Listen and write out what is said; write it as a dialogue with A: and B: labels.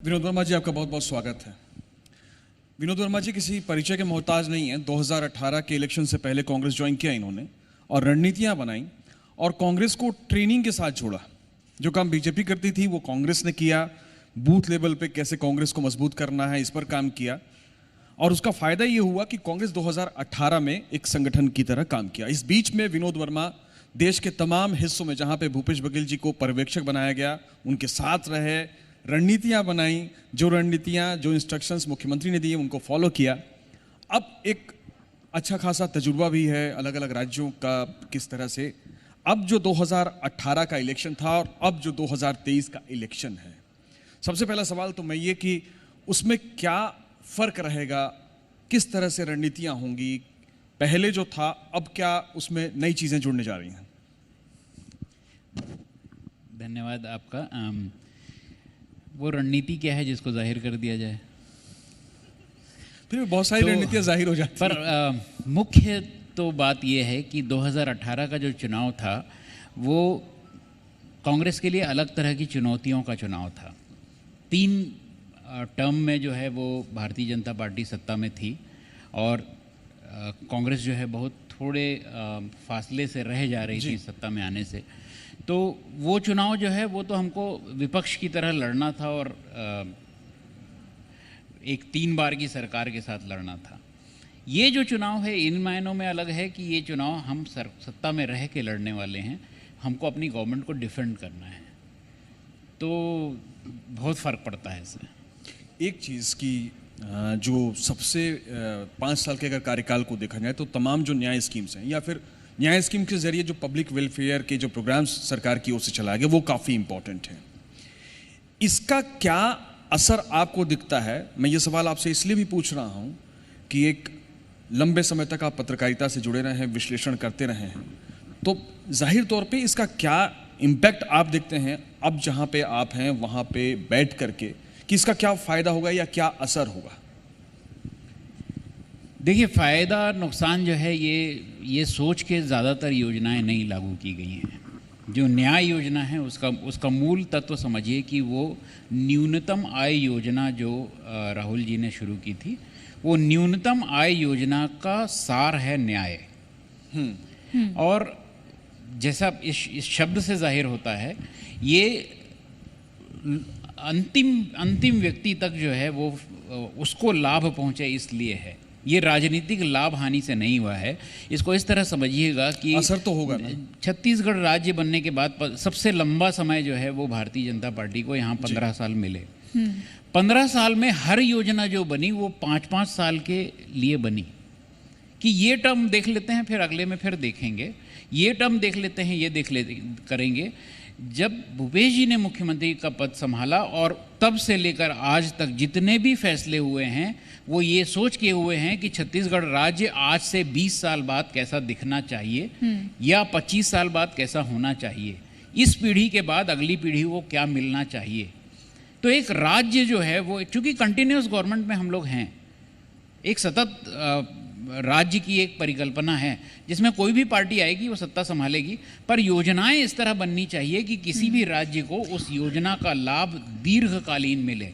A: विनोद वर्मा जी, आपका बहुत बहुत स्वागत है। विनोद वर्मा जी किसी परिचय के मोहताज नहीं है। 2018 के इलेक्शन से पहले कांग्रेस ज्वाइन किया इन्होंने और रणनीतियां बनाई और कांग्रेस को ट्रेनिंग के साथ जोड़ा। जो काम बीजेपी करती थी वो कांग्रेस ने किया। बूथ लेवल पे कैसे कांग्रेस को मजबूत करना है इस पर काम किया और उसका फायदा ये हुआ कि कांग्रेस 2018 में एक संगठन की तरह काम किया। इस बीच में विनोद वर्मा देश के तमाम हिस्सों में जहां पे भूपेश बघेल जी को पर्यवेक्षक बनाया गया उनके साथ रहे, रणनीतियां बनाई, जो रणनीतियां जो इंस्ट्रक्शंस मुख्यमंत्री ने दिए उनको फॉलो किया। अब एक अच्छा खासा तजुर्बा भी है अलग अलग राज्यों का किस तरह से। अब जो 2018 का इलेक्शन था और अब जो 2023 का इलेक्शन है, सबसे पहला सवाल तो मैं ये कि उसमें क्या फर्क रहेगा, किस तरह से रणनीतियां होंगी, पहले जो था अब क्या उसमें नई चीजें जुड़ने जा रही हैं?
B: धन्यवाद आपका। वो रणनीति क्या है जिसको जाहिर कर दिया जाए?
A: फिर बहुत सारी रणनीतियां जाहिर हो जाती
B: पर मुख्य तो बात यह है कि 2018 का जो चुनाव था वो कांग्रेस के लिए अलग तरह की चुनौतियों का चुनाव था। 3 टर्म में जो है वो भारतीय जनता पार्टी सत्ता में थी और कांग्रेस जो है बहुत थोड़े फासले से रह जा रही थी सत्ता में आने से। तो वो चुनाव जो है वो तो हमको विपक्ष की तरह लड़ना था और एक 3 बार की सरकार के साथ लड़ना था। ये जो चुनाव है इन मायनों में अलग है कि ये चुनाव हम सत्ता में रह के लड़ने वाले हैं, हमको अपनी गवर्नमेंट को डिफेंड करना है, तो बहुत फ़र्क पड़ता है इससे।
A: एक चीज़ की जो सबसे 5 साल के अगर कार्यकाल को देखा जाए तो तमाम जो न्याय स्कीम्स हैं या फिर न्याय स्कीम के जरिए जो पब्लिक वेलफेयर के जो प्रोग्राम्स सरकार की ओर से चलाए गए वो काफ़ी इंपॉर्टेंट है। इसका क्या असर आपको दिखता है? मैं ये सवाल आपसे इसलिए भी पूछ रहा हूँ कि एक लंबे समय तक आप पत्रकारिता से जुड़े रहे हैं, विश्लेषण करते रहे हैं, तो जाहिर तौर पे इसका क्या इम्पैक्ट आप देखते हैं अब जहाँ पे आप हैं वहाँ पे बैठ करके कि इसका क्या फ़ायदा होगा या क्या असर होगा?
B: देखिए, फ़ायदा नुकसान जो है ये सोच के ज़्यादातर योजनाएं नहीं लागू की गई हैं। जो न्याय योजना है उसका मूल तत्व समझिए कि वो न्यूनतम आय योजना जो राहुल जी ने शुरू की थी, वो न्यूनतम आय योजना का सार है न्याय। और जैसा इस शब्द से जाहिर होता है, ये अंतिम व्यक्ति तक जो है वो उसको लाभ पहुँचे इसलिए है। ये राजनीतिक लाभ हानि से नहीं हुआ है। इसको इस तरह समझिएगा कि
A: असर तो होगा ना।
B: छत्तीसगढ़ राज्य बनने के बाद सबसे लंबा समय जो है वो भारतीय जनता पार्टी को यहाँ 15 साल मिले। 15 साल में हर योजना जो बनी वो 5-5 साल के लिए बनी कि ये टर्म देख लेते हैं फिर अगले में फिर देखेंगे, ये टर्म देख लेते हैं ये करेंगे। जब भूपेश जी ने मुख्यमंत्री का पद संभाला और तब से लेकर आज तक जितने भी फैसले हुए हैं वो ये सोच के हुए हैं कि छत्तीसगढ़ राज्य आज से 20 साल बाद कैसा दिखना चाहिए या 25 साल बाद कैसा होना चाहिए, इस पीढ़ी के बाद अगली पीढ़ी को क्या मिलना चाहिए। तो एक राज्य जो है वो, चूँकि कंटिन्यूस गवर्नमेंट में हम लोग हैं, एक सतत राज्य की एक परिकल्पना है जिसमें कोई भी पार्टी आएगी वो सत्ता संभालेगी, पर योजनाएं इस तरह बननी चाहिए कि किसी भी राज्य को उस योजना का लाभ दीर्घकालीन मिले।